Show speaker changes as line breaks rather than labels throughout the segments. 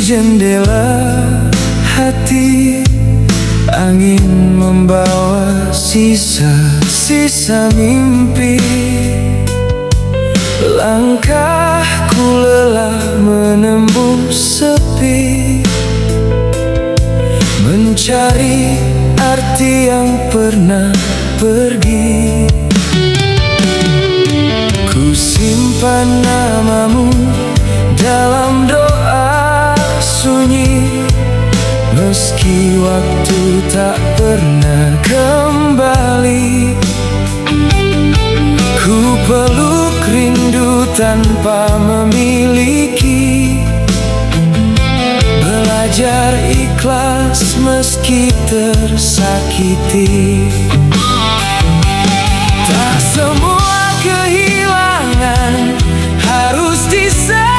jendela hati, angin membawa sisa-sisa mimpi. Langkahku lelah menembus sepi, mencari arti yang pernah pergi. Ku simpan namamu dalam doa sunyi, meski waktu tak pernah kembali. Ku peluk rindu tanpa memiliki, belajar ikhlas meski tersakiti. Tak semua kehilangan harus disesali,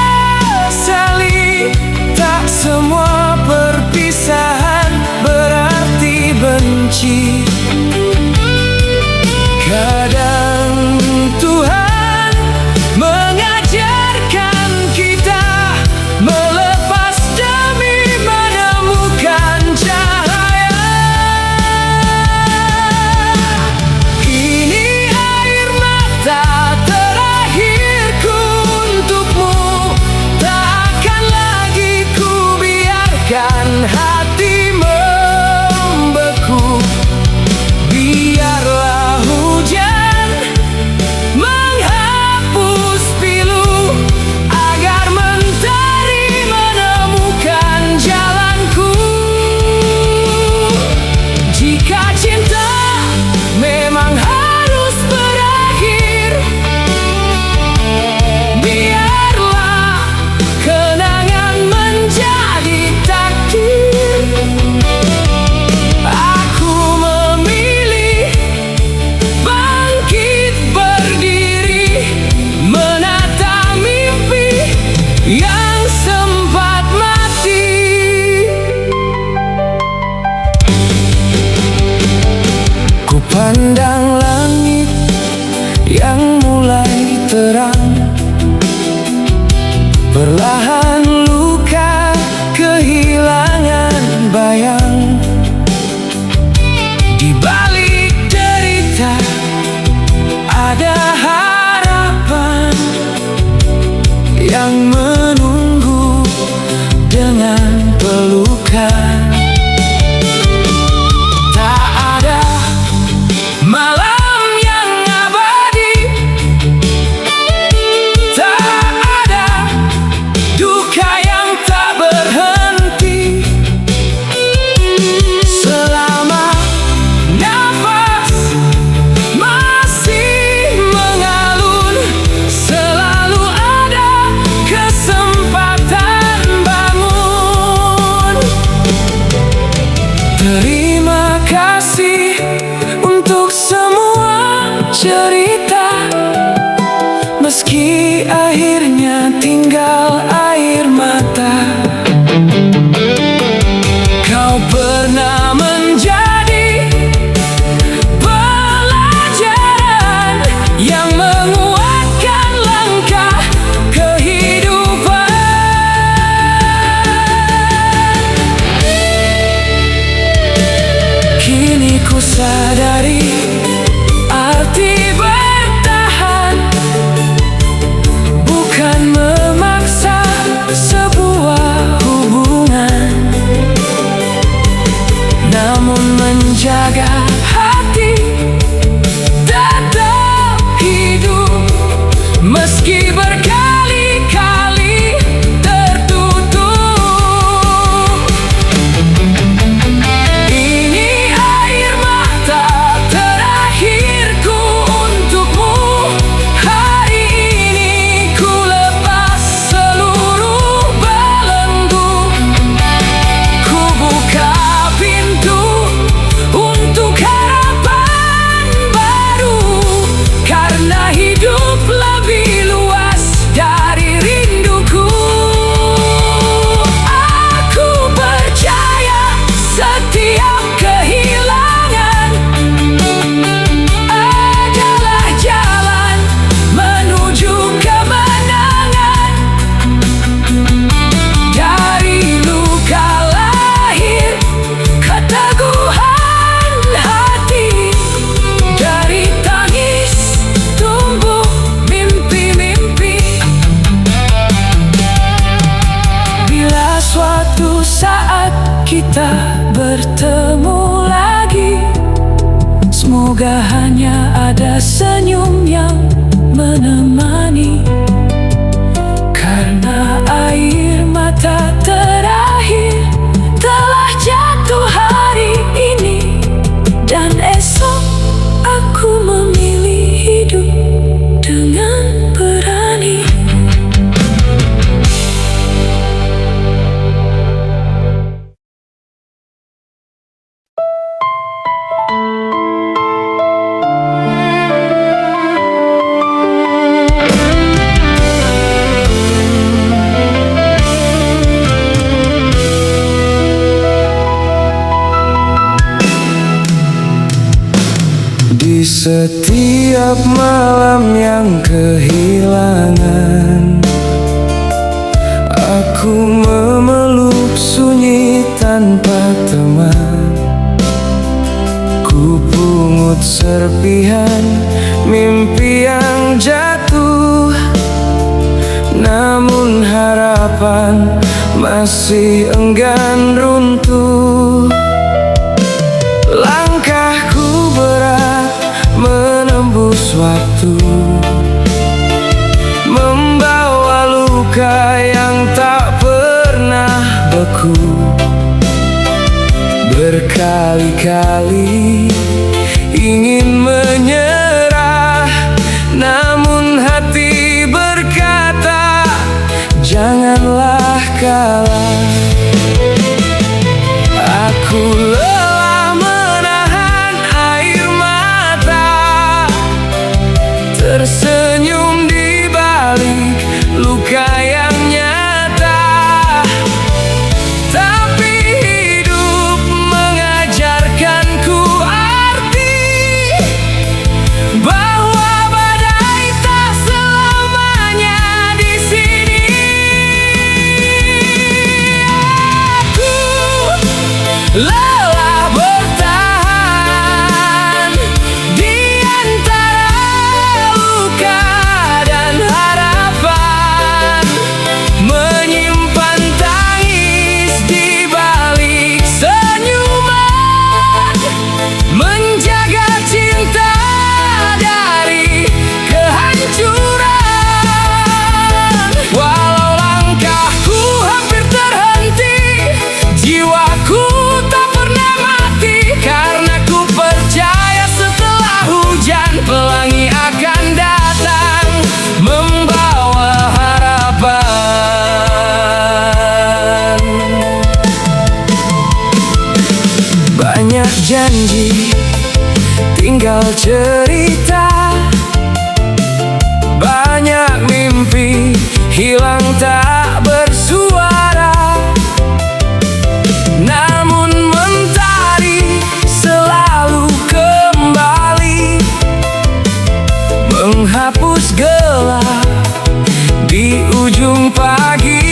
tak semua perpisahan berarti benci. Kadang Tuhan mengajarkan kita melepas demi menemukan cahaya. Ini air mata terakhirku untukmu, tak akan lagi ku biarkan hati membeku. Biarlah hujan menghapus pilu, agar mentari menemukan jalanku. Jika cinta memang harus berakhir, biarlah kenangan menjadi takdir. Aku memilih bangkit berdiri, menata mimpi yang sempat mati. Ku pandang langit yang mulai terang, perlahan luka kehilangan bayang. Di balik derita ada harapan yang menunggu dengan pelukan. Tak ada malam yang abadi, tak ada duka yang tak berhenti. Selama nafas masih mengalun, selalu ada kesempatan bangun. Terima kasih untuk semua cerita, meski akhirnya tinggal air mata. Kau pernah menjadi pelajaran yang menguatkan langkah kehidupan. Kini ku sadari arti bertahan bukan memaksa sebuah ada senyum yang menemani. Karena air mata terakhir telah jatuh hari ini, dan esok aku memilih hidup dengan berani. Di setiap malam yang kehilangan, aku memeluk sunyi tanpa teman. Ku pungut serpihan mimpi yang jatuh, namun harapan masih enggan runtuh. Langkahku berat menembus waktu, membawa luka yang tak pernah beku. Berkali-kali ingin menyerah, namun hati berkata, janganlah kalah. Aku lelah menahan air mata, tersenyum di balik luka yang nyata. Tapi hidup mengajarkanku arti, bahwa badai tak selamanya di sini. Aku lelah bertahan di antara luka dan harapan, menyimpan tangis di balik senyuman, menjaga cinta dari kehancuran. Walau langkahku hampir terhenti, jiwaku tak pernah mati, karena ku percaya setelah hujan pelangi akan datang, membawa harapan. Banyak janji, tinggal cerita. Banyak mimpi hilang tak bersuara, namun mentari selalu kembali, menghapus gelap di ujung pagi.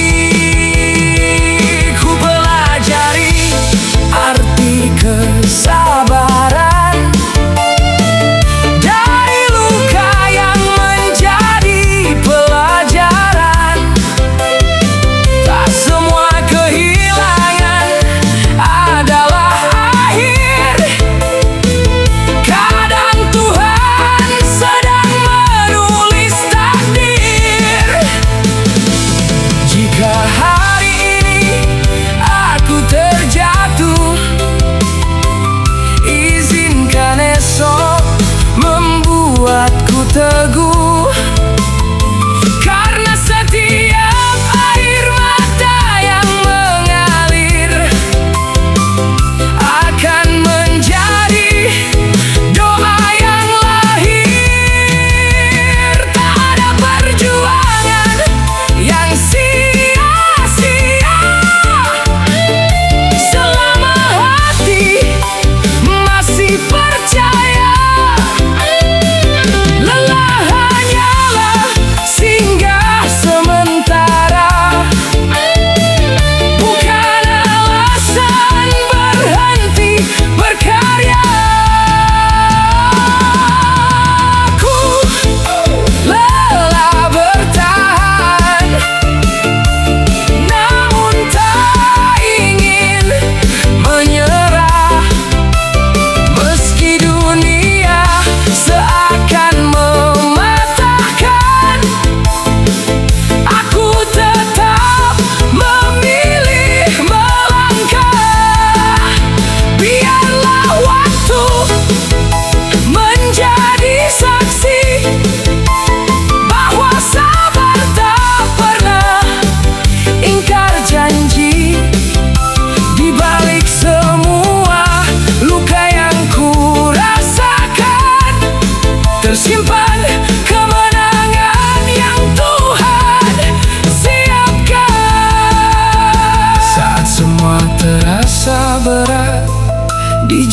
Ku pelajari arti kesabaran, dari luka yang menjadi pelajaran. Tak semua kehilangan adalah akhir, kadang Tuhan sedang menulis takdir.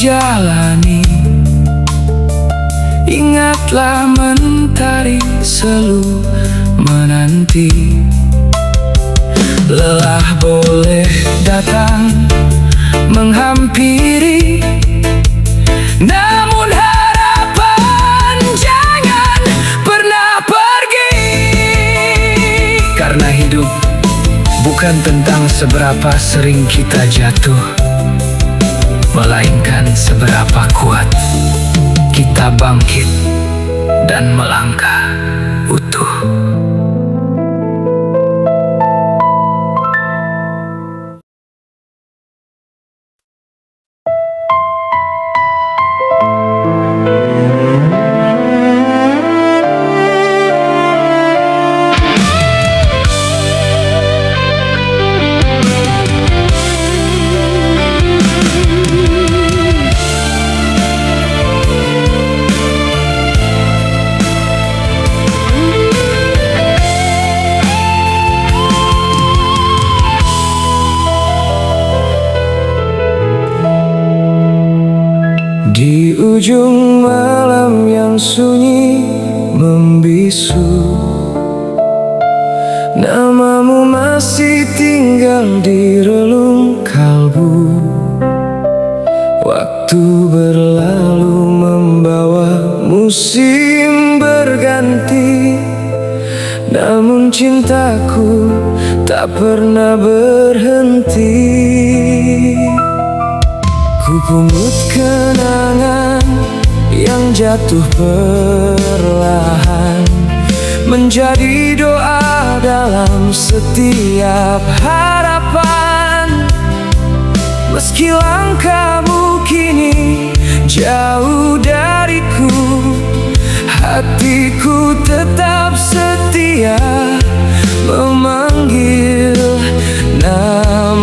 jalani. Ingatlah mentari selalu menanti. Lelah boleh datang menghampiri, namun harapan jangan pernah pergi. Karena hidup bukan tentang seberapa sering kita jatuh, melainkan seberapa kuat kita bangkit dan melangkah utuh. Di ujung malam yang sunyi membisu, namamu masih tinggal di relung kalbu. Waktu berlalu membawa musim berganti, namun cintaku tak pernah berhenti. Ku pungut kenangan yang jatuh perlahan, menjadi doa dalam setiap harapan. Meski langkahmu kini jauh dariku, hatiku tetap setia memanggil namamu.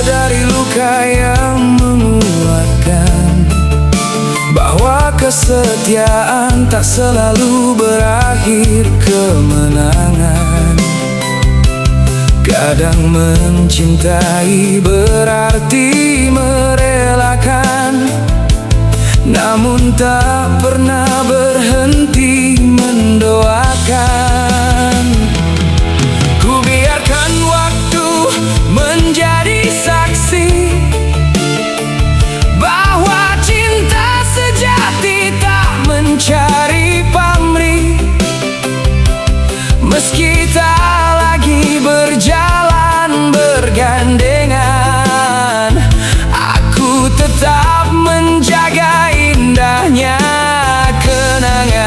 Dari luka yang menguatkan, bahwa kesetiaan tak selalu berakhir kemenangan. Kadang mencintai berarti merelakan, namun tak pernah berhenti mendoakan. Ku biarkan waktu menjadi saksi bahwa cinta sejati tak mencari pamrih. Meski tak lagi berjalan bergandengan, aku tetap menjaga indahnya kenangan.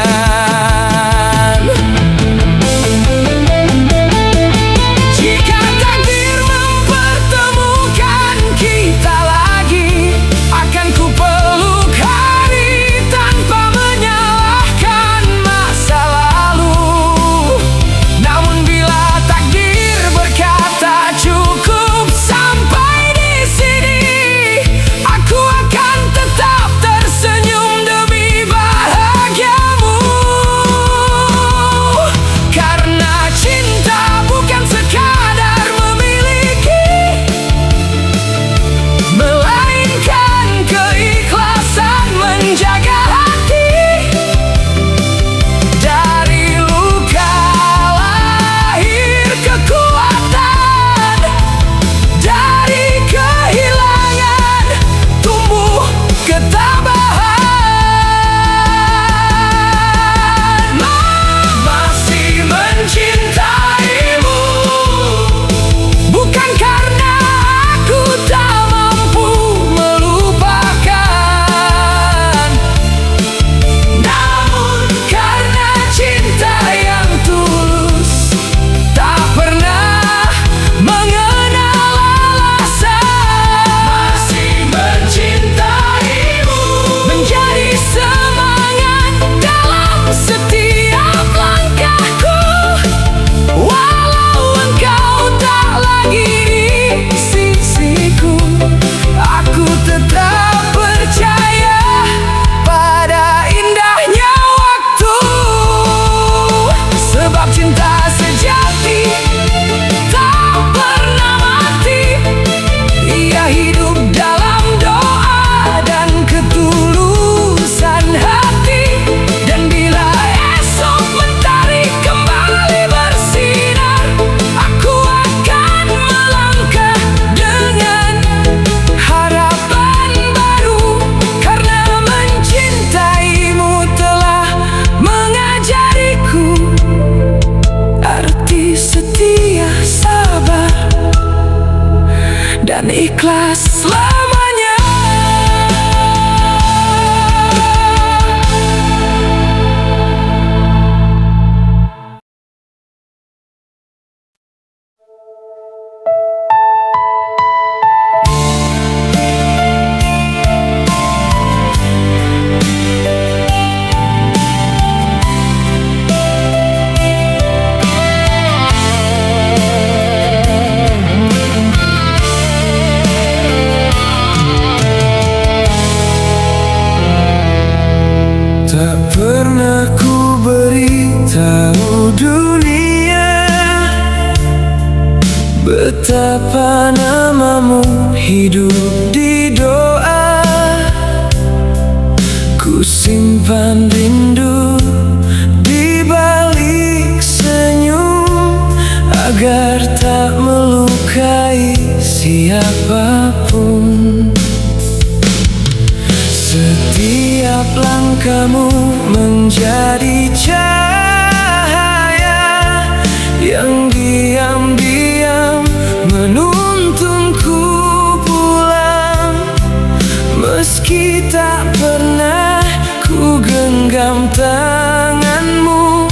ikhlas selamanya. Tak pernah ku beritahu dunia betapa namamu hidup di doa. Ku simpan rindu di balik senyum agar tak melukai siapapun. Setiap langkahmu menjadi cahaya yang diam-diam menuntunku pulang. Meski tak pernah ku genggam tanganmu,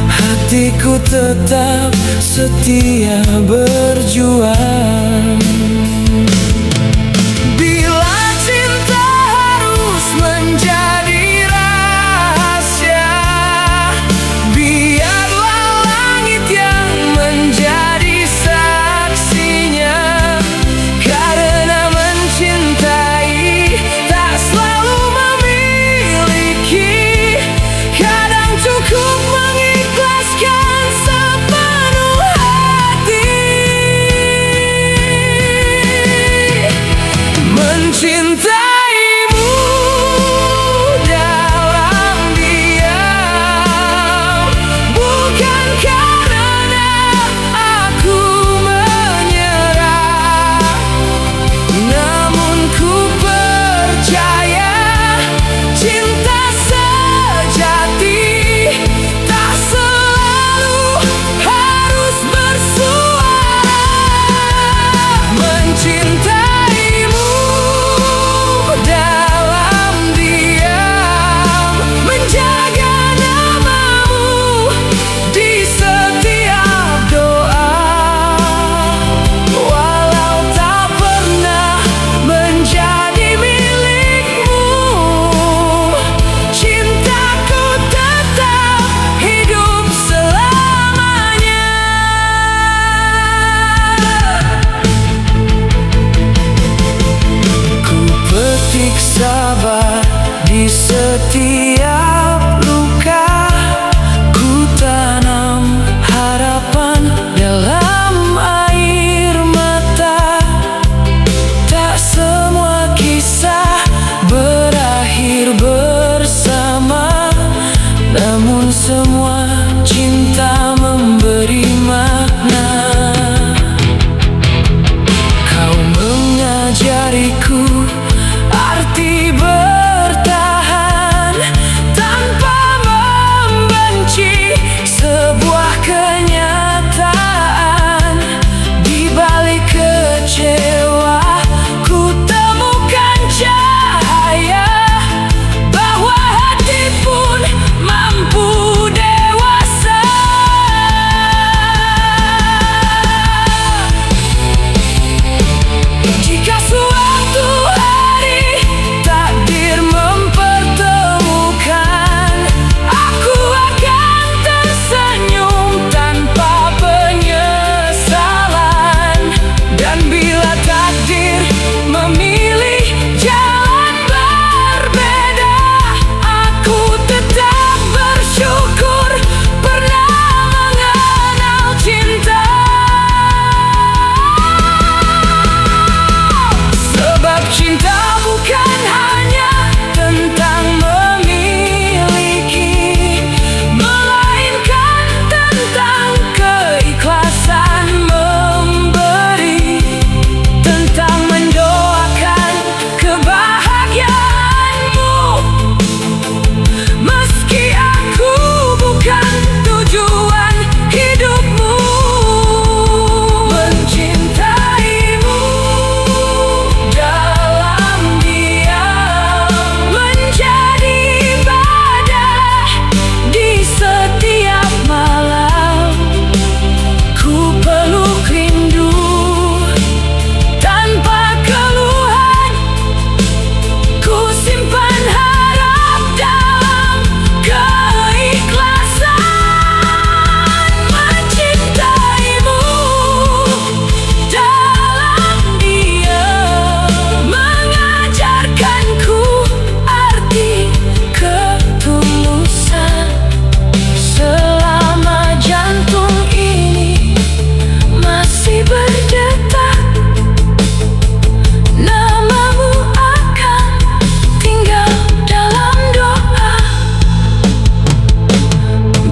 hatiku tetap setia berjuang. Mencintaimu dalam diam, bukan karena aku menyerah, namun ku percaya cinta sejati tak selalu harus bersuara. Mencintaimu dalam diam, menjaga namamu di setiap doa. Walau tak pernah menjadi milikmu, cintaku tetap hidup selamanya. Ku petik sabar di setiap luka, ku tanam harapan dalam air mata. Tak semua kisah berakhir bersama, namun semua cinta memberi makna. Kau mengajariku arti bertahan tanpa membenci sebuah kenyataan. Di balik kecewa ku temukan cahaya, bahwa hati pun mampu dewasa.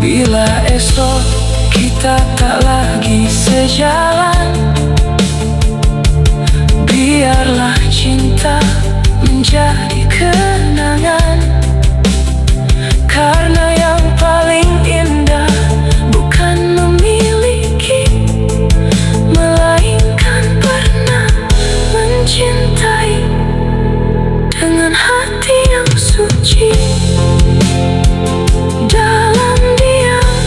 Bila esok kita tak lagi sejalan, biarlah cinta menjadi kenangan. Karena yang paling indah bukan memiliki, melainkan pernah mencintai dengan hati yang suci. Dalam diam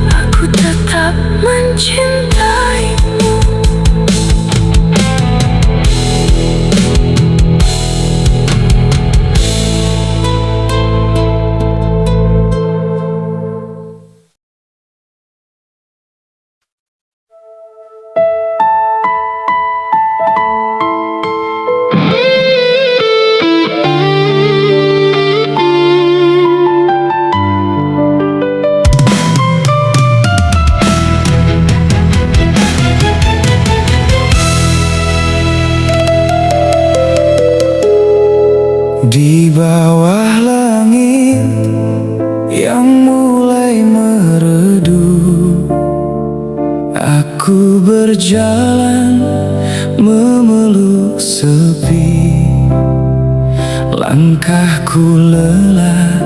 aku tetap mencintaimu. Di bawah langit yang mulai meredup, aku berjalan memeluk sepi. Langkahku lelah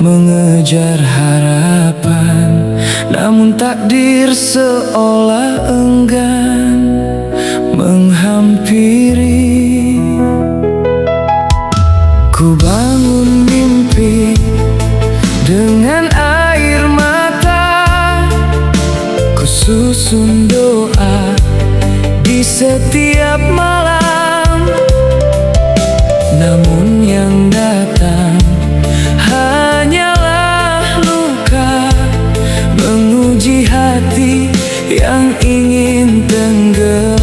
mengejar harapan, namun takdir seolah enggan menghampiri. Ku bangun mimpi dengan air mata, ku susun doa di setiap malam. Namun yang datang hanyalah luka, menguji hati yang ingin tenggelam.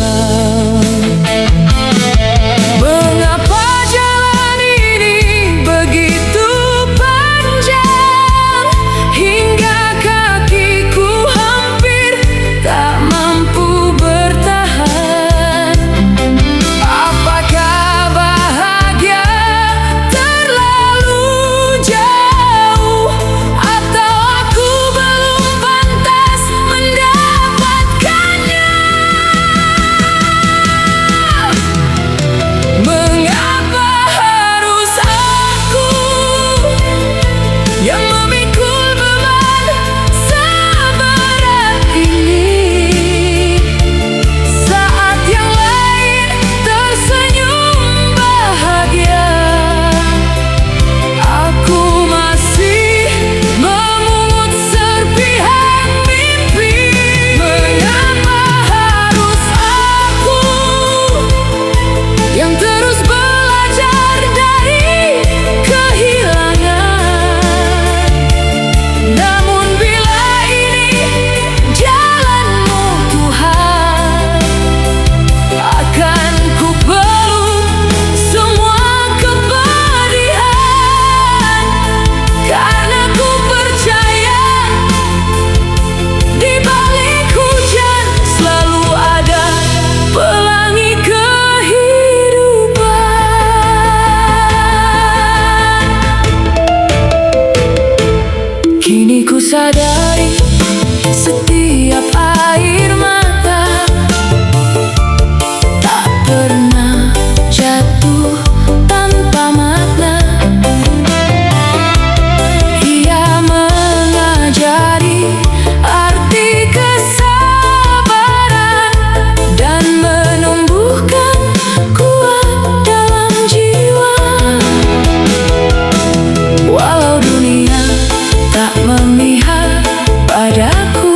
Kini ku sadari setiap air mata tak pernah jatuh tanpa makna. Ia mengajari arti kesabaran dan menumbuhkan kuat dalam jiwa. Walau dunia tak memihak padaku,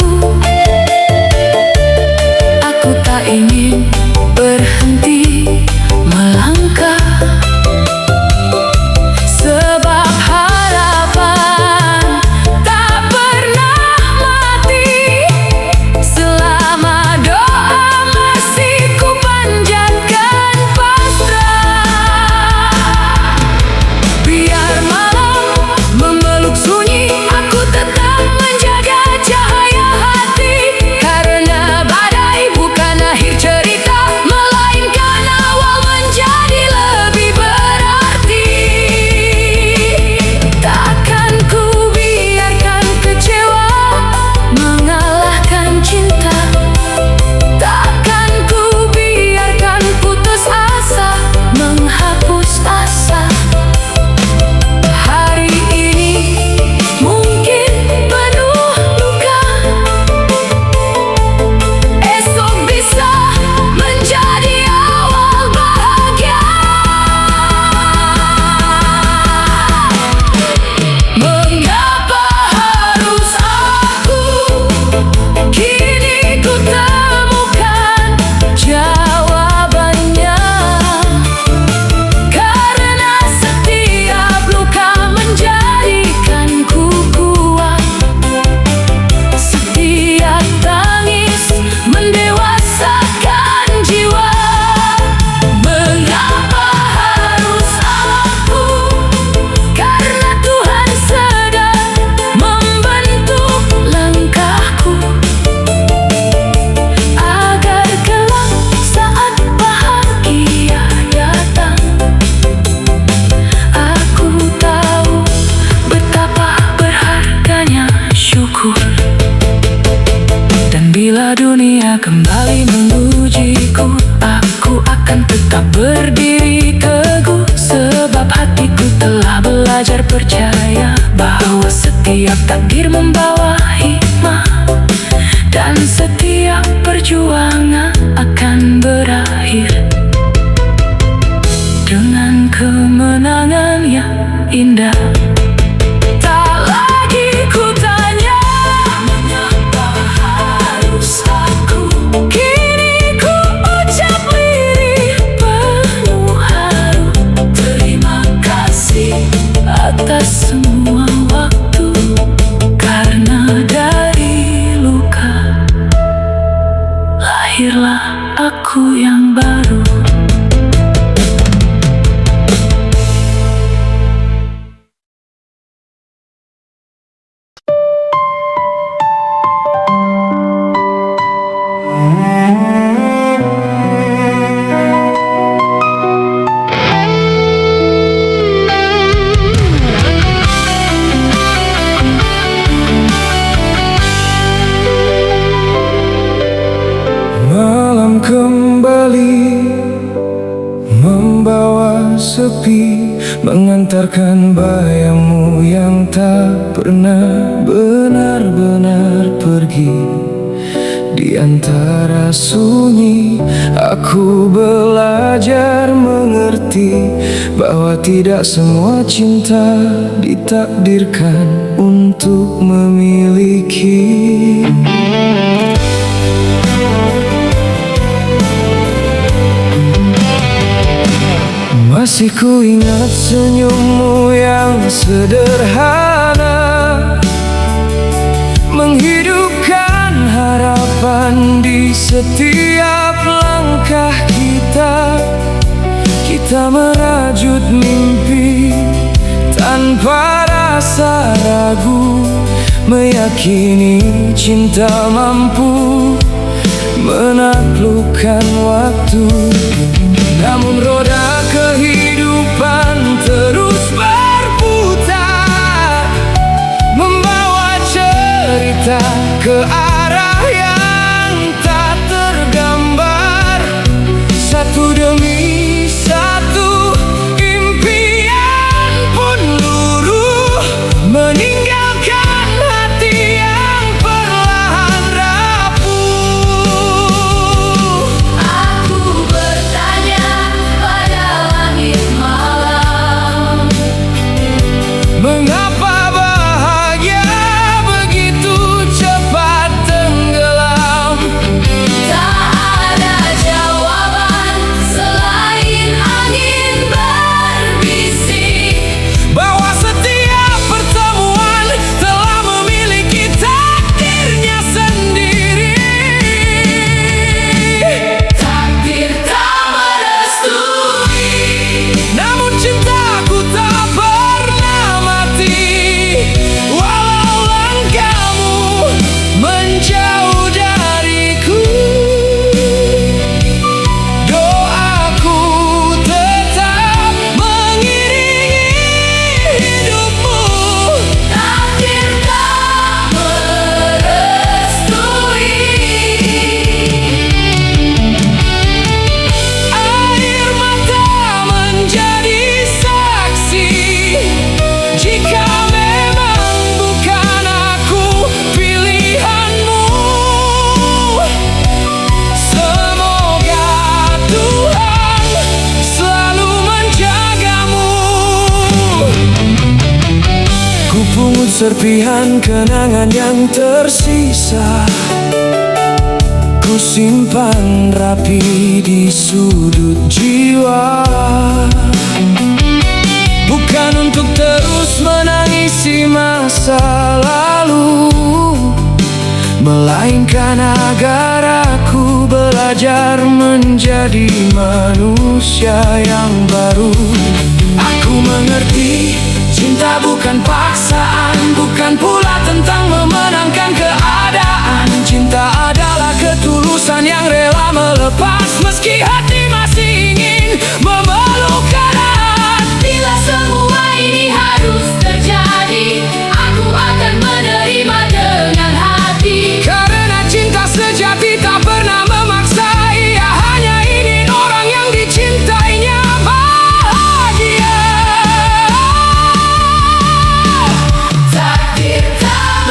takdir membawa hikmah, dan setiap perjuangan akan berakhir dengan kemenangan yang indah. Tak lagi ku tanya mengapa harus aku, kini ku ucap lirih penuh haru. Terima kasih atas semua waktu, karena dari luka lahirlah aku yang baru.
Malam kembali membawa sepi, mengantarkan bayangmu yang tak pernah benar-benar pergi. Di antara sunyi aku belajar mengerti bahwa tidak semua cinta ditakdirkan untuk memiliki. Masih ku ingat senyummu yang sederhana, menghidupkan harapan di setiap langkah kita. Kita merajut mimpi tanpa rasa ragu, meyakini cinta mampu menaklukkan waktu. Namun roda kehidupan terus berputar, membawa cerita ke arah yang tak tergambar. Satu demi satu impian pun luruh, meninggalkan hati yang perlahan rapuh.
Aku bertanya pada langit malam,
mengapa bahagia begitu cepat tenggelam?
tak ada jawaban selain angin berbisik,
Bahwa setiap pertemuan telah memiliki takdirnya sendiri.
takdir tak merestui.
Namun cintaku tak pernah mati, walau langkahmu menjauh dariku. Doaku tetap mengiringi hidupmu.
Takdir tak merestui.
Air mata menjadi saksi, jika memang bukan aku pilihanmu. Semoga Tuhan selalu menjagamu. Ku pungut serpihan kenangan yang tersisa, ku simpan rapi di sudut jiwa. Bukan untuk terus menangisi masa lalu, melainkan agar aku belajar menjadi manusia yang baru. Aku mengerti cinta bukan paksaan, bukan pula tentang memenangkan keadaan. Cinta adalah ketulusan yang rela melepas meski hati masih ingin memeluk erat.
Bila semua ini harus terjadi, aku akan menerima dengan hati.
Karena cinta sejati tak pernah memaksa, ia hanya ingin orang yang dicintainya bahagia.
Takdir tak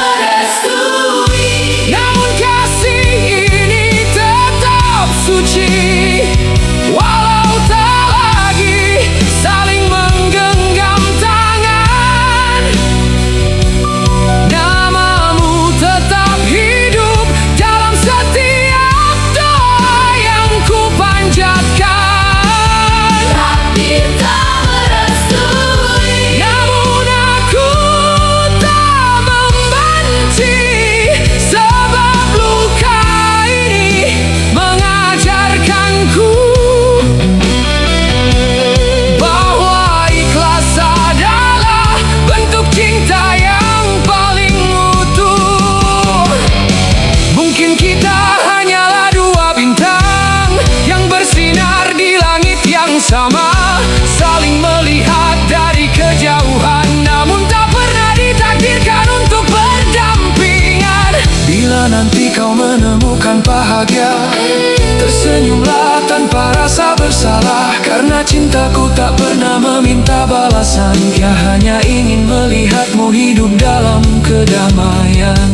Senyumlah tanpa rasa bersalah, karena cintaku tak pernah meminta balasan. Ia hanya ingin melihatmu hidup dalam kedamaian.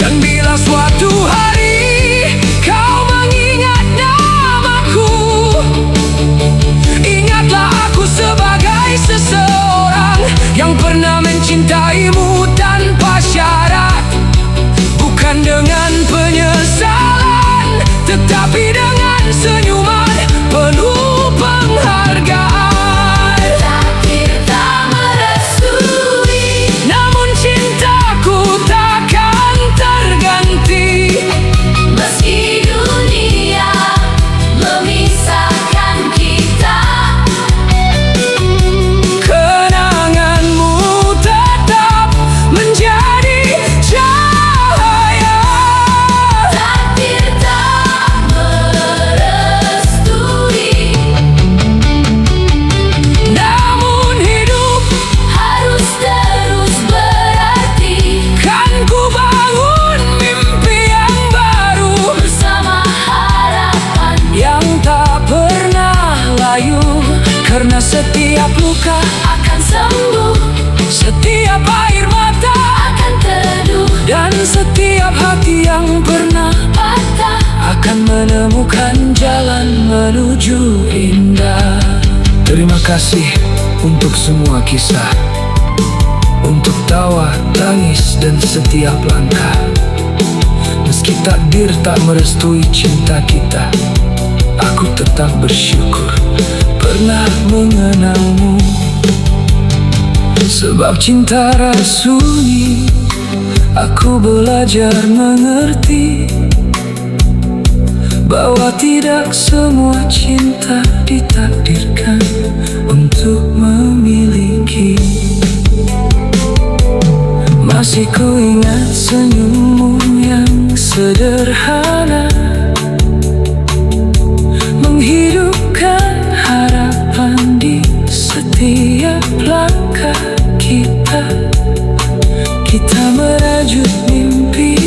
Dan bila suatu hari kau mengingat namaku, ingatlah aku sebagai seseorang yang pernah mencintaimu tanpa syarat. Bukan dengan penyesalan, tetapi dengan senyuman penuh penghargaan.
Takdir tak merestui,
Namun cintaku takkan terganti.
meski dunia memisahkan kita.
Kenanganmu tetap menjadi cahaya.
Takdir tak merestui,
Namun hidup
harus terus berarti.
kan ku bangun mimpi yang baru,
Bersama harapan
yang tak pernah layu. Karena setiap luka,
akan sembuh,
setiap air mata,
akan teduh,
dan setiap hati yang pernah
patah.
akan menemukan jalan menuju indah. Terima kasih untuk semua kisah, untuk tawa, tangis, dan setiap langkah. Meski takdir tak merestui cinta kita, aku tetap bersyukur pernah mengenalmu. Sebab cinta rasuni, aku belajar mengerti bahwa tidak semua cinta ditakdirkan untuk memiliki. Masih ku ingat senyummu yang sederhana, menghidupkan harapan di setiap langkah kita. Kita merajut mimpi